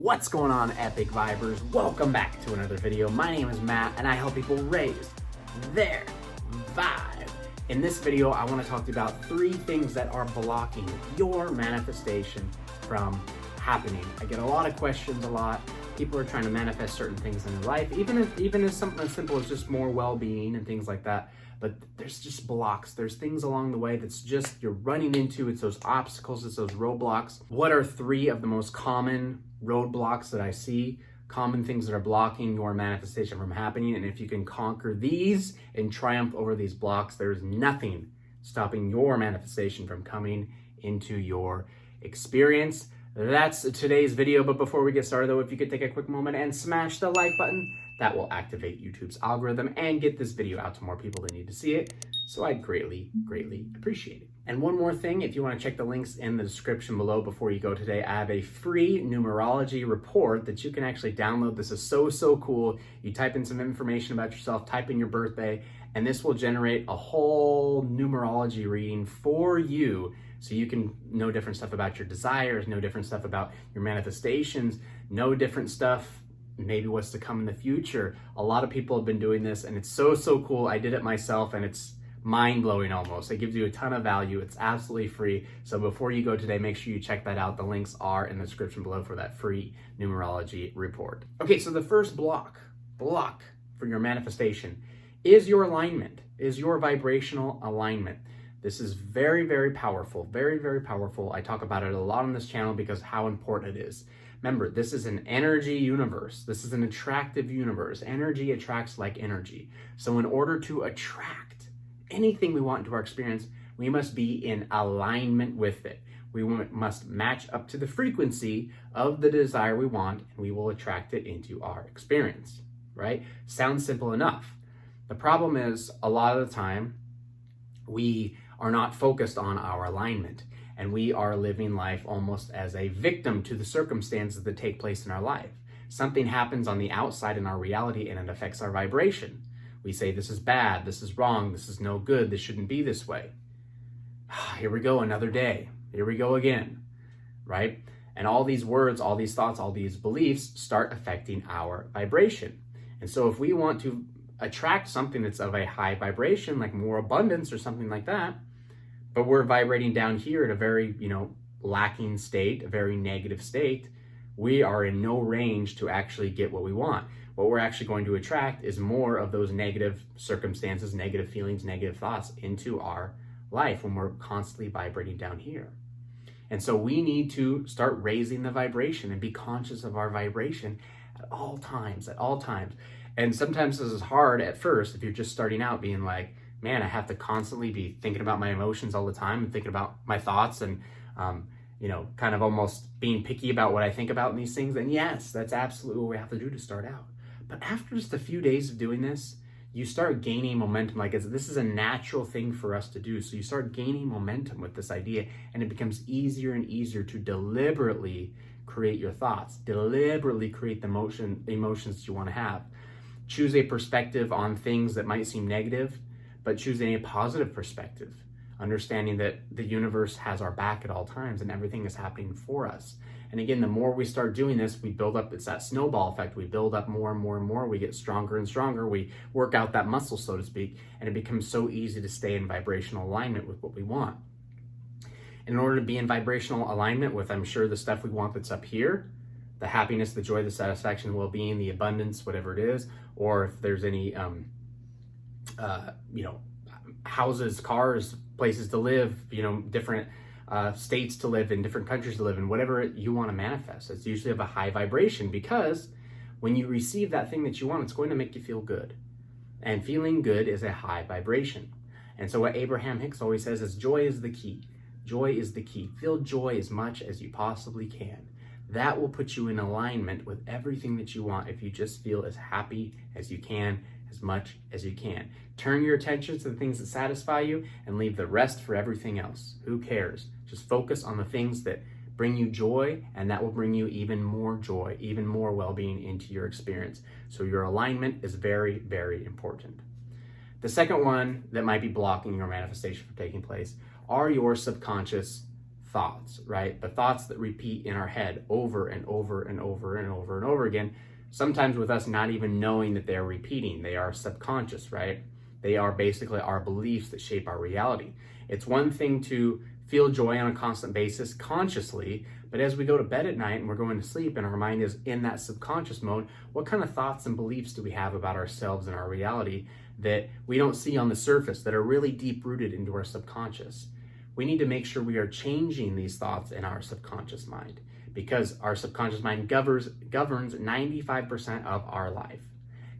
What's going on, Epic Vibers? Welcome back to another video. My name is Matt and I help people raise their vibe. In this video, I want to talk to you about 3 things that are blocking your manifestation from happening. I get a lot of questions a lot. People are trying to manifest certain things in their life, even as something as simple as just more well-being and things like that. But there's just blocks. There's things along the way that's just you're running into. It's those obstacles, it's those roadblocks. What are 3 of the most common roadblocks that I see? Common things that are blocking your manifestation from happening. And if you can conquer these and triumph over these blocks, there's nothing stopping your manifestation from coming into your experience. That's today's video. But before we get started though, if you could take a quick moment and smash the like button, that will activate YouTube's algorithm and get this video out to more people that need to see it. So I'd greatly appreciate it. And one more thing, if you want to check the links in the description below before you go today, I have a free numerology report that you can actually download. This is so cool. You type in some information about yourself, type in your birthday, and this will generate a whole numerology reading for you. So you can know different stuff about your desires, know different stuff about your manifestations, know different stuff, maybe what's to come in the future. A lot of people have been doing this and it's so cool. I did it myself and it's mind-blowing almost. It gives you a ton of value. It's absolutely free. So before you go today, make sure you check that out. The links are in the description below for that free numerology report. Okay, so the first block for your manifestation is your alignment, is your vibrational alignment. This is very powerful, very powerful. I talk about it a lot on this channel because how important it is. Remember, this is an energy universe. This is an attractive universe. Energy attracts like energy. So in order to attract anything we want into our experience, we must be in alignment with it. We must match up to the frequency of the desire we want, and we will attract it into our experience, right? Sounds simple enough. The problem is, a lot of the time, we are not focused on our alignment, and we are living life almost as a victim to the circumstances that take place in our life. Something happens on the outside in our reality, and it affects our vibration. We say, this is bad, this is wrong, this is no good, this shouldn't be this way. Here we go, another day. Here we go again, right? And all these words, all these thoughts, all these beliefs start affecting our vibration. And so if we want to attract something that's of a high vibration, like more abundance or something like that, but we're vibrating down here at a very, lacking state, a very negative state, we are in no range to actually get what we want. What we're actually going to attract is more of those negative circumstances, negative feelings, negative thoughts into our life when we're constantly vibrating down here. And so we need to start raising the vibration and be conscious of our vibration at all times. And sometimes this is hard at first if you're just starting out, being like, man, I have to constantly be thinking about my emotions all the time and thinking about my thoughts and, kind of almost being picky about what I think about in these things. And yes, that's absolutely what we have to do to start out. But after just a few days of doing this, you start gaining momentum. Like this is a natural thing for us to do. So you start gaining momentum with this idea, and it becomes easier and easier to deliberately create your thoughts, deliberately create the emotions that you want to have. Choose a perspective on things that might seem negative, but choosing a positive perspective, understanding that the universe has our back at all times and everything is happening for us. And again, the more we start doing this, we build up, it's that snowball effect. We build up more and more. We get stronger and stronger. We work out that muscle, so to speak, and it becomes so easy to stay in vibrational alignment with what we want. In order to be in vibrational alignment with, I'm sure, the stuff we want that's up here, the happiness, the joy, the satisfaction, the well-being, the abundance, whatever it is, or if there's any, houses, cars, places to live, different states to live in, different countries to live in, whatever you want to manifest. It's usually of a high vibration, because when you receive that thing that you want, it's going to make you feel good. And feeling good is a high vibration. And so what Abraham Hicks always says is joy is the key. Joy is the key. Feel joy as much as you possibly can. That will put you in alignment with everything that you want if you just feel as happy as you can, as much as you can. Turn your attention to the things that satisfy you and leave the rest for everything else. Who cares? Just focus on the things that bring you joy, and that will bring you even more joy, even more well-being into your experience. So your alignment is very important. The second one that might be blocking your manifestation from taking place are your subconscious thoughts, right? The thoughts that repeat in our head over and over and over and over and over again, sometimes with us not even knowing that they're repeating. They are subconscious, right? They are basically our beliefs that shape our reality. It's one thing to feel joy on a constant basis consciously, but as we go to bed at night and we're going to sleep and our mind is in that subconscious mode, what kind of thoughts and beliefs do we have about ourselves and our reality that we don't see on the surface, that are really deep rooted into our subconscious? We need to make sure we are changing these thoughts in our subconscious mind, because our subconscious mind governs 95% of our life.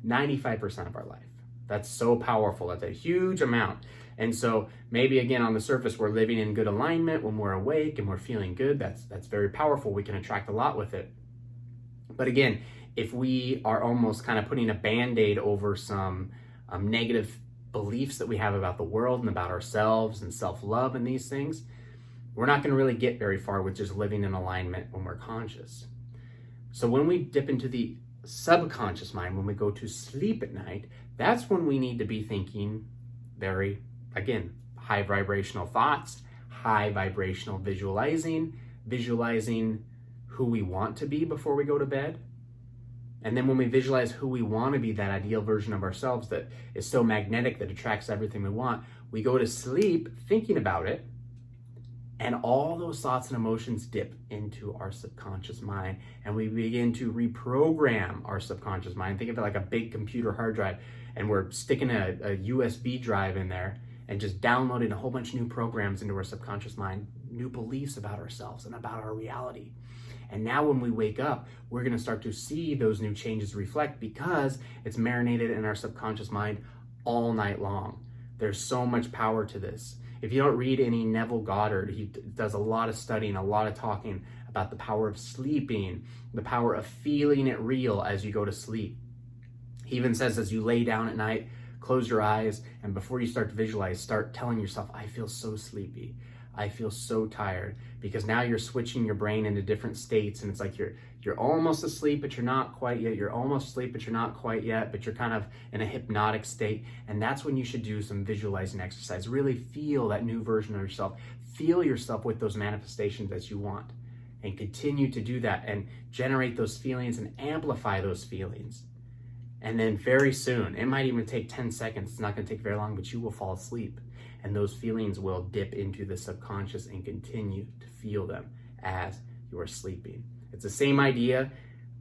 95% of our life. That's so powerful. That's a huge amount. And so maybe again on the surface we're living in good alignment when we're awake and we're feeling good. That's very powerful. We can attract a lot with it. But again, if we are almost kind of putting a band-aid over some negative beliefs that we have about the world and about ourselves and self-love and these things, we're not going to really get very far with just living in alignment when we're conscious. So when we dip into the subconscious mind, when we go to sleep at night, that's when we need to be thinking very, again, high vibrational thoughts, high vibrational visualizing who we want to be before we go to bed. And then when we visualize who we want to be, that ideal version of ourselves that is so magnetic, that attracts everything we want, we go to sleep thinking about it, and all those thoughts and emotions dip into our subconscious mind, and we begin to reprogram our subconscious mind. Think of it like a big computer hard drive, and we're sticking a USB drive in there and just downloading a whole bunch of new programs into our subconscious mind, new beliefs about ourselves and about our reality. And now when we wake up, we're going to start to see those new changes reflect, because it's marinated in our subconscious mind all night long. There's so much power to this. If you don't read any Neville Goddard, he does a lot of studying, a lot of talking about the power of sleeping, the power of feeling it real as you go to sleep. He even says as you lay down at night, close your eyes, and before you start to visualize, start telling yourself, I feel so sleepy. I feel so tired, because now you're switching your brain into different states, and it's like you're almost asleep, but you're not quite yet. You're almost asleep, but you're not quite yet, but you're kind of in a hypnotic state. And that's when you should do some visualizing exercise. Really feel that new version of yourself. Feel yourself with those manifestations that you want, and continue to do that and generate those feelings and amplify those feelings. And then very soon, it might even take 10 seconds. It's not going to take very long, but you will fall asleep. And those feelings will dip into the subconscious and continue to feel them as you are sleeping. It's the same idea.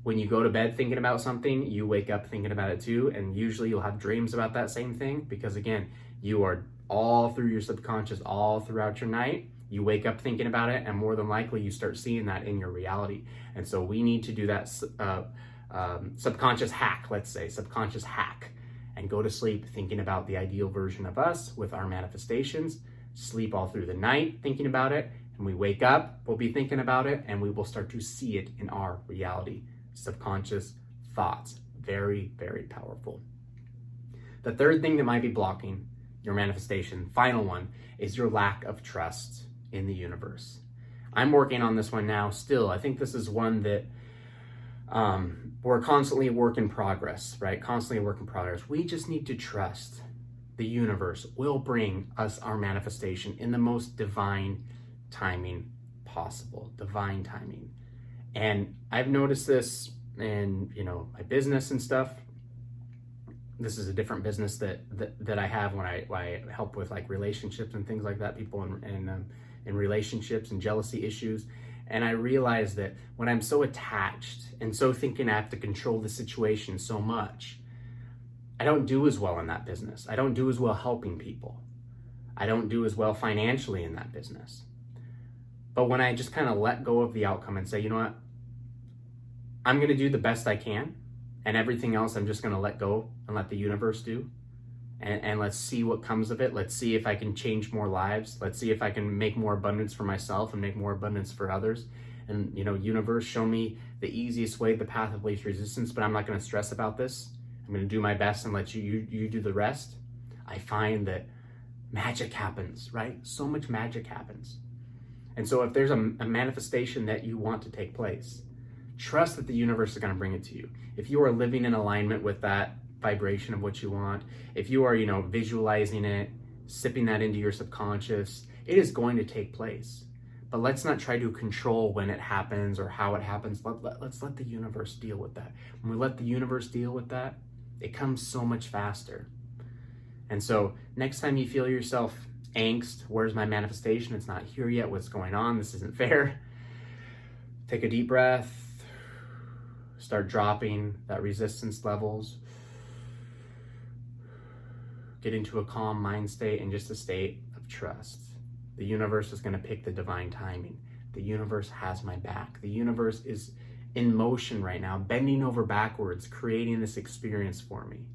When you go to bed thinking about something, you wake up thinking about it too. And usually you'll have dreams about that same thing, because again, you are all through your subconscious, all throughout your night. You wake up thinking about it, and more than likely you start seeing that in your reality. And so we need to do that subconscious hack, subconscious hack, and go to sleep thinking about the ideal version of us with our manifestations. Sleep all through the night thinking about it, and we wake up, we'll be thinking about it, and we will start to see it in our reality. Subconscious thoughts, very, very powerful. The third thing that might be blocking your manifestation, final one, is your lack of trust in the universe. I'm working on this one now still. I think this is one that we're constantly a work in progress, right? Constantly a work in progress. We just need to trust the universe will bring us our manifestation in the most divine timing possible. Divine timing. And I've noticed this in, my business and stuff. This is a different business that I have when I help with like relationships and things like that, people in relationships and jealousy issues. And I realize that when I'm so attached and so thinking I have to control the situation so much, I don't do as well in that business. I don't do as well helping people. I don't do as well financially in that business. But when I just kind of let go of the outcome and say, you know what, I'm going to do the best I can, and everything else I'm just going to let go and let the universe do. And let's see what comes of it. Let's see if I can change more lives. Let's see if I can make more abundance for myself and make more abundance for others. And, universe, show me the easiest way, the path of least resistance, but I'm not going to stress about this. I'm going to do my best and let you do the rest. I find that magic happens, right? So much magic happens. And so if there's a manifestation that you want to take place, trust that the universe is going to bring it to you. If you are living in alignment with that vibration of what you want, if you are, visualizing it, sipping that into your subconscious, it is going to take place. But let's not try to control when it happens or how it happens. Let's let the universe deal with that. When we let the universe deal with that, it comes so much faster. And so next time you feel yourself angst, where's my manifestation? It's not here yet. What's going on? This isn't fair. Take a deep breath. Start dropping that resistance levels. Get into a calm mind state and just a state of trust. The universe is going to pick the divine timing. The universe has my back. The universe is in motion right now, bending over backwards, creating this experience for me.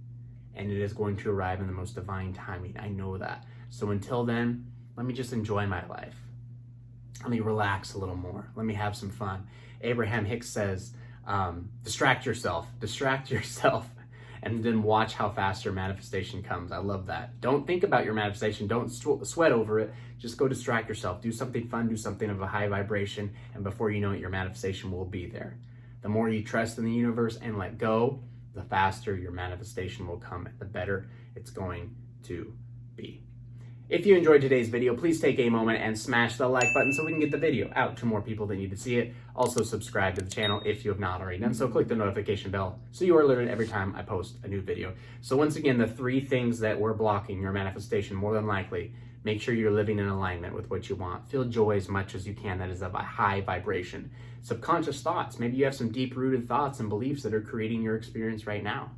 And it is going to arrive in the most divine timing. I know that. So until then, let me just enjoy my life. Let me relax a little more. Let me have some fun. Abraham Hicks says, distract yourself, and then watch how fast your manifestation comes. I love that. Don't think about your manifestation. Don't sweat over it. Just go distract yourself. Do something fun. Do something of a high vibration. And before you know it, your manifestation will be there. The more you trust in the universe and let go, the faster your manifestation will come, and the better it's going to be. If you enjoyed today's video, please take a moment and smash the like button so we can get the video out to more people that need to see it. Also subscribe to the channel if you have not already done so. Click the notification bell so you are alerted every time I post a new video. So once again, the 3 things that were blocking your manifestation, more than likely, make sure you're living in alignment with what you want. Feel joy as much as you can. That is of a high vibration. Subconscious thoughts. Maybe you have some deep-rooted thoughts and beliefs that are creating your experience right now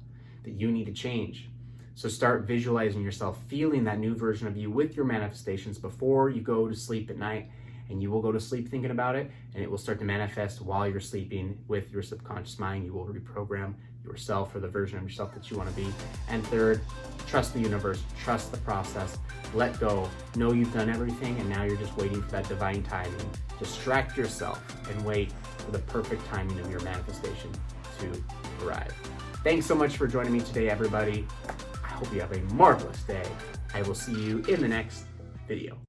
that you need to change. So start visualizing yourself, feeling that new version of you with your manifestations before you go to sleep at night. And you will go to sleep thinking about it, and it will start to manifest while you're sleeping with your subconscious mind. You will reprogram yourself for the version of yourself that you want to be. And third, trust the universe, trust the process, let go, know you've done everything, and now you're just waiting for that divine timing. Distract yourself and wait for the perfect timing of your manifestation to arrive. Thanks so much for joining me today, everybody. I hope you have a marvelous day. I will see you in the next video.